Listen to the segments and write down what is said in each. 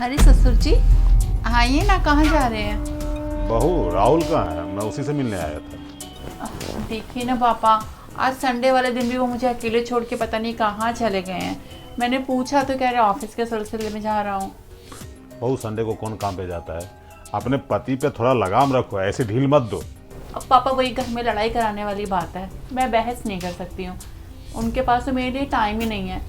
अरे ससुर जी आइए ना, कहाँ जा रहे हैं? बहू राहुल कहाँ है? मैं उसी से मिलने आया था। देखिए ना पापा, आज संडे वाले दिन भी वो मुझे अकेले छोड़ के पता नहीं कहाँ चले गए हैं। मैंने पूछा तो कह रहे ऑफिस के सिलसिले में जा रहा हूँ। बहू संडे को कौन काम पे जाता है? अपने पति पे थोड़ा लगाम रखो, ऐसे ढील मत दो। अब पापा वही घर में लड़ाई कराने वाली बात है, मैं बहस नहीं कर सकती हूँ। उनके पास तो मेरे लिए टाइम ही नहीं है।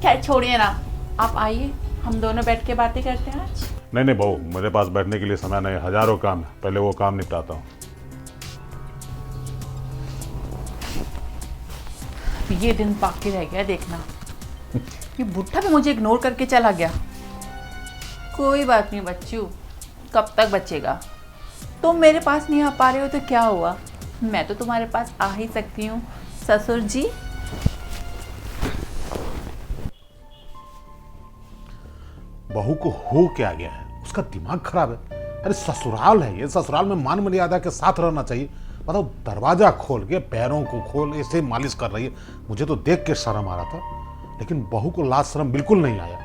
खैर छोड़िए ना, आप आइए हम दोनों बैठ के बातें करते हैं आज। नहीं बहू, मेरे पास बैठने के लिए समय नहीं, हजारों काम है, पहले वो काम निपटाता हूँ। ये दिन बाकी रह गया देखना। ये बुढ़ा भी मुझे इग्नोर करके चला गया। कोई बात नहीं बच्चू, कब तक बचेगा? तुम मेरे पास नहीं आ पा रहे हो तो क्या हुआ, मैं तो तुम्हारे पास आ ही सकती हूँ ससुर जी। बहू को हो क्या गया है? उसका दिमाग खराब है। अरे ससुराल है ये, ससुराल में मान मर्यादा के साथ रहना चाहिए। बताओ, दरवाजा खोल के पैरों को खोल ऐसे मालिश कर रही है। मुझे तो देख के शर्म आ रहा था, लेकिन बहू को लाज शर्म बिल्कुल नहीं आया।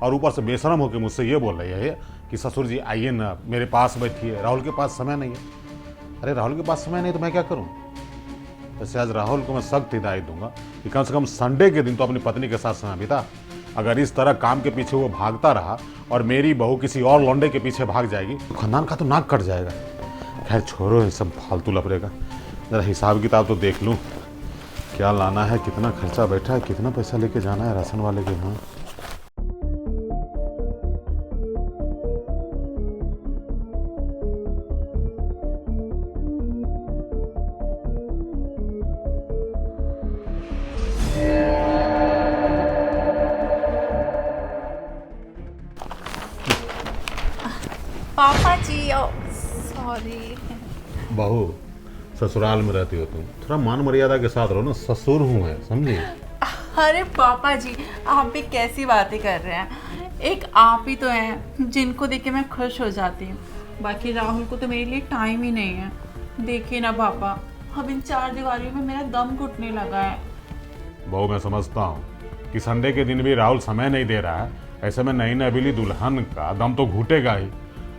और ऊपर से बेशरम होकर मुझसे ये बोल रही है कि ससुर जी आइए ना, मेरे पास बैठिए, राहुल के पास समय नहीं है। अरे राहुल के पास समय नहीं तो मैं क्या करूं? वैसे आज राहुल को मैं सख्त हिदायत दूंगा कि कम से कम संडे के दिन तो अपनी पत्नी के साथ समय बिता। अगर इस तरह काम के पीछे वो भागता रहा और मेरी बहू किसी और लौंडे के पीछे भाग जाएगी तो खानदान का तो नाक कट जाएगा। खैर छोड़ो ये सब फालतू लफड़ेगा, जरा हिसाब किताब तो देख लूँ, क्या लाना है, कितना खर्चा बैठा है, कितना पैसा लेके जाना है राशन वाले के यहाँ। पापा जी सॉरी। बहू ससुराल में रहती हो तुम, थोड़ा मान मर्यादा के साथ रहो ना, ससुर हूँ मैं, समझी? अरे पापा जी आप भी कैसी बातें कर रहे हैं, एक आप ही तो हैं जिनको देख के मैं खुश हो जाती हूँ। बाकी राहुल को तो मेरे लिए टाइम ही नहीं है। देखिए ना पापा, अब इन चार दीवारियों में मेरा दम घुटने लगा है। बहू मैं समझता हूँ कि संडे के दिन भी राहुल समय नहीं दे रहा है, ऐसे में नई नबीली दुल्हन का दम तो घुटेगा ही।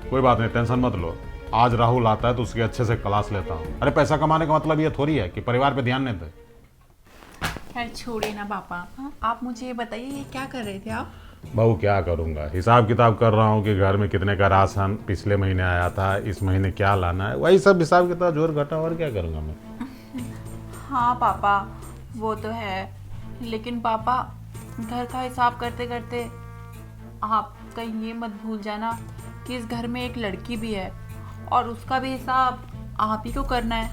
कोई बात नहीं, टेंशन मत लो, आज राहुल आता है तो उसकी अच्छे से क्लास लेता हूँ। अरे पैसा कमाने का मतलब ये थोड़ी है कि परिवार पे ध्यान नहीं दे। खैर छोड़िए ना पापा, आप मुझे ये बताइए ये क्या कर रहे थे आप? बहू क्या करूँगा, हिसाब किताब कर रहा हूँ कि घर में कितने का राशन पिछले महीने आया था, इस महीने क्या लाना है, वही सब हिसाब किताब जोड़ घटा, और क्या करूँगा मैं। हाँ पापा वो तो है, लेकिन पापा घर का हिसाब करते करते आप कहीं ये मत भूल जाना कि इस घर में एक लड़की भी है और उसका भी हिसाब आप ही को करना है,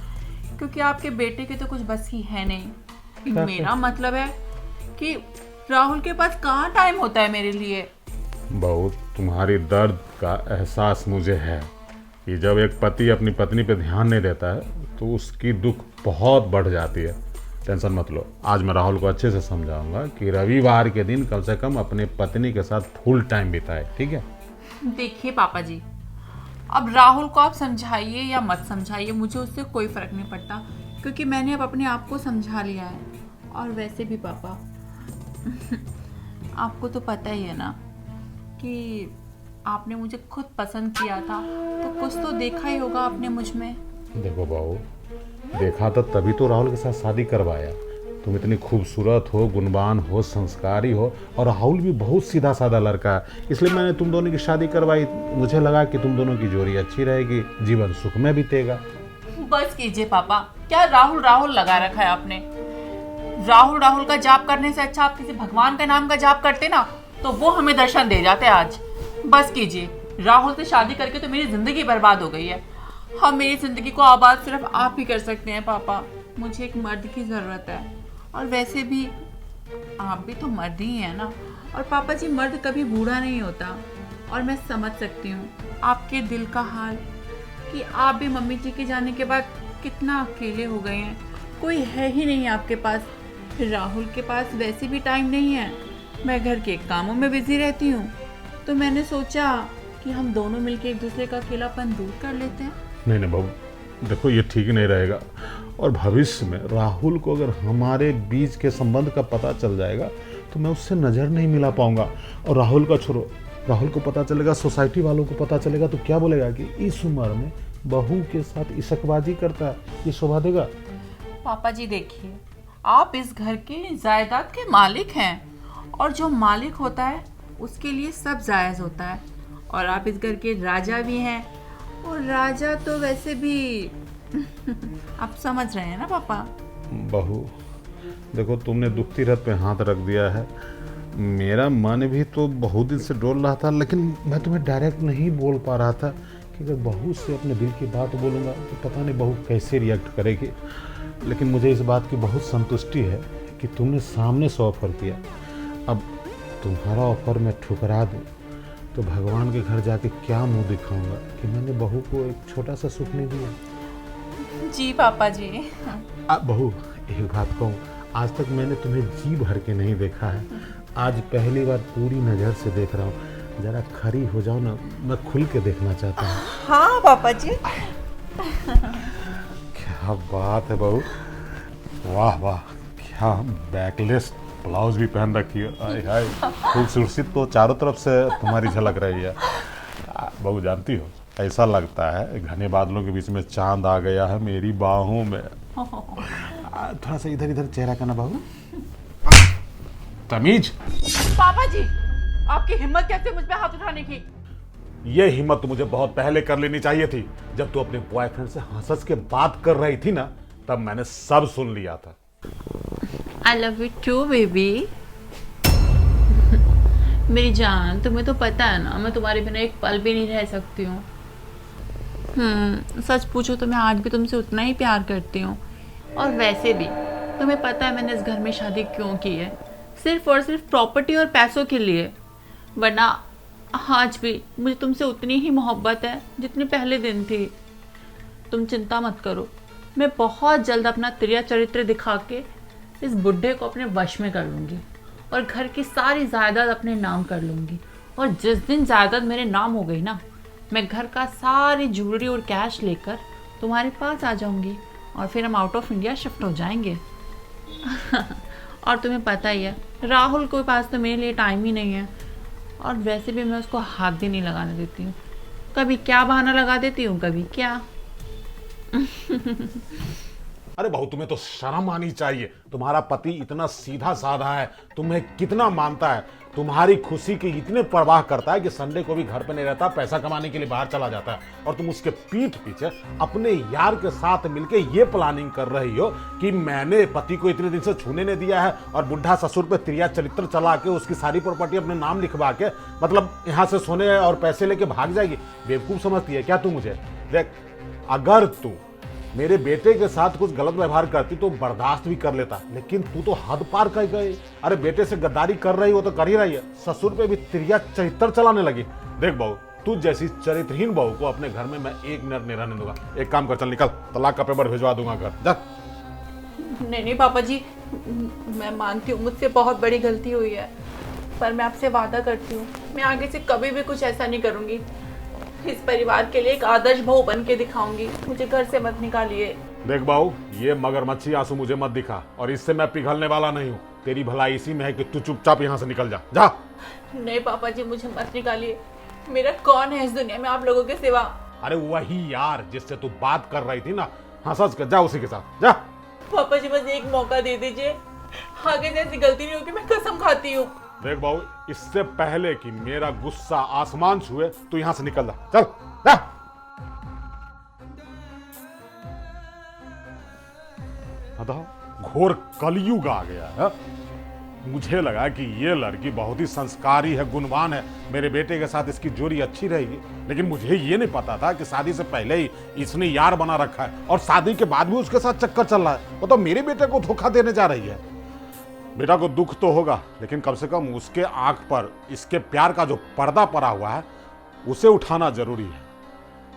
क्योंकि आपके बेटे के तो कुछ बस ही है नहीं। मेरा मतलब है कि राहुल के पास कहाँ टाइम होता है मेरे लिए। बहू तुम्हारी दर्द का एहसास मुझे है कि जब एक पति अपनी पत्नी पे ध्यान नहीं देता है तो उसकी दुख बहुत बढ़ जाती है। टेंशन मत लो, आज मैं राहुल को अच्छे से समझाऊंगा कि रविवार के दिन कम से कम अपने पत्नी के साथ फुल टाइम बिताए, ठीक है? देखिए पापा जी, अब राहुल को आप समझाइए या मत समझाइए, मुझे उससे कोई फर्क नहीं पड़ता, क्योंकि मैंने अब अपने आप को समझा लिया है। और वैसे भी पापा आपको तो पता ही है ना कि आपने मुझे खुद पसंद किया था, तो कुछ तो देखा ही होगा आपने मुझ में। देखो बहू, देखा था तभी तो राहुल के साथ शादी करवाया। तुम इतनी खूबसूरत हो, गुणवान हो, संस्कारी हो, और राहुल भी बहुत सीधा साधा लड़का है, इसलिए मैंने तुम दोनों की शादी करवाई। मुझे लगा कि तुम दोनों की जोड़ी अच्छी रहेगी, जीवन सुख में बीतेगा। बस कीजिए पापा, क्या राहुल राहुल लगा रखा है आपने? राहुल राहुल का जाप करने से अच्छा आप किसी भगवान का नाम का जाप करते ना, तो वो हमें दर्शन दे जाते आज। बस कीजिए, राहुल से शादी करके तो मेरी जिंदगी बर्बाद हो गई है। हम मेरी जिंदगी को आबाद सिर्फ आप ही कर सकते हैं पापा। मुझे एक मर्द की जरूरत है, और वैसे भी आप भी तो मर्द ही हैं ना। और पापा जी मर्द कभी बूढ़ा नहीं होता, और मैं समझ सकती हूँ आपके दिल का हाल कि आप भी मम्मी जी के जाने के बाद कितना अकेले हो गए हैं, कोई है ही नहीं आपके पास। राहुल के पास वैसे भी टाइम नहीं है, मैं घर के कामों में बिजी रहती हूँ, तो मैंने सोचा कि हम दोनों मिलकर एक दूसरे का अकेलापन दूर कर लेते हैं। नहीं बहू, देखो ये ठीक नहीं रहेगा, और भविष्य में राहुल को अगर हमारे बीच के संबंध का पता चल जाएगा तो मैं उससे नज़र नहीं मिला पाऊंगा। और राहुल का छोड़ो, राहुल को पता चलेगा, सोसाइटी वालों को पता चलेगा तो क्या बोलेगा कि इस उम्र में बहू के साथ इशकबाजी करता है, ये शोभा देगा? पापा जी देखिए, आप इस घर के जायदाद के मालिक हैं और जो मालिक होता है उसके लिए सब जायज़ होता है। और आप इस घर के राजा भी हैं, और राजा तो वैसे भी आप समझ रहे हैं ना पापा। बहू देखो, तुमने दुखती रथ पे हाथ रख दिया है। मेरा मन भी तो बहुत दिन से डोल रहा था, लेकिन मैं तुम्हें डायरेक्ट नहीं बोल पा रहा था कि अगर बहू से अपने दिल की बात बोलूँगा तो पता नहीं बहू कैसे रिएक्ट करेगी। लेकिन मुझे इस बात की बहुत संतुष्टि है कि तुमने सामने से ऑफ़र किया। अब तुम्हारा ऑफ़र मैं ठुकरा दूँ तो भगवान के घर जाके क्या मुंह दिखाऊंगा कि मैंने बहू को एक छोटा सा सुख नहीं दिया। जी पापा जी। बहू एक बात कहूँ, आज तक मैंने तुम्हें जी भर के नहीं देखा है, आज पहली बार पूरी नज़र से देख रहा हूँ। जरा खड़ी हो जाओ ना, मैं खुल के देखना चाहता हूँ। हाँ पापा जी। क्या बात है बहू, वाह वाह, क्या बैकलेस ब्लाउज भी पहन रखी है। आय हाय, खूबसूरती तो चारों तरफ से तुम्हारी झलक रही है। बहू जानती हो, ऐसा लगता है घने बादलों के बीच में चांद आ गया है मेरी बाहों में। थोड़ा सा इधर इधर चेहरा करना बहू, तमीज। पापा जी, आपकी हिम्मत कैसे मुझ पे हाथ उठाने की? ये हिम्मत तो मुझे बहुत पहले कर लेनी चाहिए थी। जब तू अपने बॉयफ्रेंड से हंस के बात कर रही थी ना, तब मैंने सब सुन लिया था। I love you too, baby. मेरी जान, तुम्हें तो पता है ना, मैं तुम्हारे बिना एक पल भी नहीं रह सकती हूँ। सच पूछो तो मैं आज भी तुमसे उतना ही प्यार करती हूँ। और वैसे भी तुम्हें पता है मैंने इस घर में शादी क्यों की है, सिर्फ और सिर्फ प्रॉपर्टी और पैसों के लिए। वरना आज भी मुझे तुमसे उतनी ही मोहब्बत है जितनी पहले दिन थी। तुम चिंता मत करो, मैं बहुत जल्द अपना तिरिया चरित्र दिखा के इस बुढ़े को अपने वश में कर लूँगी और घर की सारी जायदाद अपने नाम कर लूँगी। और जिस दिन जायदाद मेरे नाम हो गई ना, मैं घर का सारी ज्वेलरी और कैश लेकर तुम्हारे पास आ जाऊँगी और फिर हम आउट ऑफ इंडिया शिफ्ट हो जाएंगे। और तुम्हें पता ही है, राहुल के पास तो मेरे लिए टाइम ही नहीं है, और वैसे भी मैं उसको हाथ भी नहीं लगाने देती हूँ। कभी क्या बहाना लगा देती हूँ, कभी क्या। अरे बहू, तुम्हें तो शर्म आनी चाहिए। तुम्हारा पति इतना सीधा साधा है, तुम्हें कितना मानता है, तुम्हारी खुशी की इतने परवाह करता है कि संडे को भी घर पे नहीं रहता, पैसा कमाने के लिए बाहर चला जाता है। और तुम उसके पीठ पीछे अपने यार के साथ मिलके ये प्लानिंग कर रही हो कि मैंने पति को इतने दिन से छूने नहीं दिया है, और बुढ़ा ससुर पे तिरिया चरित्र चला के उसकी सारी प्रॉपर्टी अपने नाम लिखवा के मतलब यहाँ से सोने और पैसे लेके भाग जाएगी। बेवकूफ समझती है क्या तू मुझे? देख, अगर तू मेरे बेटे के साथ कुछ गलत व्यवहार करती तो बर्दाश्त भी कर लेता, लेकिन तू तो हद पार कर गई। अरे बेटे से गद्दारी कर रही हो तो कर ही रही है, ससुर पे भी तिरिया चरित्र चलाने लगी। देख बहू, तू जैसी चरित्रहीन बहू को अपने घर में मैं एक मिनट नहीं रहने दूंगा। एक काम कर, चल निकल, तलाक का पेपर भिजवा दूंगा घर जा। नहीं पापा जी, मैं मानती हूँ मुझसे बहुत बड़ी गलती हुई है, पर मैं आपसे वादा करती हूँ मैं आगे से कभी भी कुछ ऐसा नहीं करूँगी। इस परिवार के लिए एक आदर्श बहू बन के दिखाऊंगी। मुझे घर से मत निकालिए। देख बहू, ये मगरमच्छी आंसू मुझे मत दिखा, और इससे मैं पिघलने वाला नहीं हूँ। तेरी भलाई इसी में है कि तू चुपचाप यहाँ से निकल जा। जा। नहीं पापा जी, मुझे मत निकालिए। मेरा कौन है इस दुनिया में आप लोगों के सिवा? अरे वही यार जिससे तू बात कर रही थी ना, हंस कर जा उसी के साथ जा। पापा जी बस एक मौका दे दीजिए, आगे से ऐसी गलती नहीं होगी, मैं कसम खाती हूँ। देख बहू, इससे पहले कि मेरा गुस्सा आसमान छुए तू यहां से निकल जा, चल जा। बताओ, घोर कलयुग आ गया है। मुझे लगा कि ये लड़की बहुत ही संस्कारी है, गुणवान है, मेरे बेटे के साथ इसकी जोड़ी अच्छी रहेगी, लेकिन मुझे ये नहीं पता था कि शादी से पहले ही इसने यार बना रखा है और शादी के बाद भी उसके साथ चक्कर चल रहा है। वो तो मेरे बेटे को धोखा देने जा रही है। बेटा को दुख तो होगा, लेकिन कम से कम उसके आंख पर इसके प्यार का जो पर्दा पड़ा हुआ है उसे उठाना जरूरी है।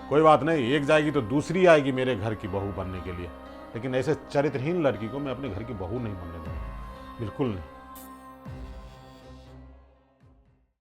कोई बात नहीं, एक जाएगी तो दूसरी आएगी मेरे घर की बहू बनने के लिए, लेकिन ऐसे चरित्रहीन लड़की को मैं अपने घर की बहू नहीं बनने दूंगा, बिल्कुल नहीं।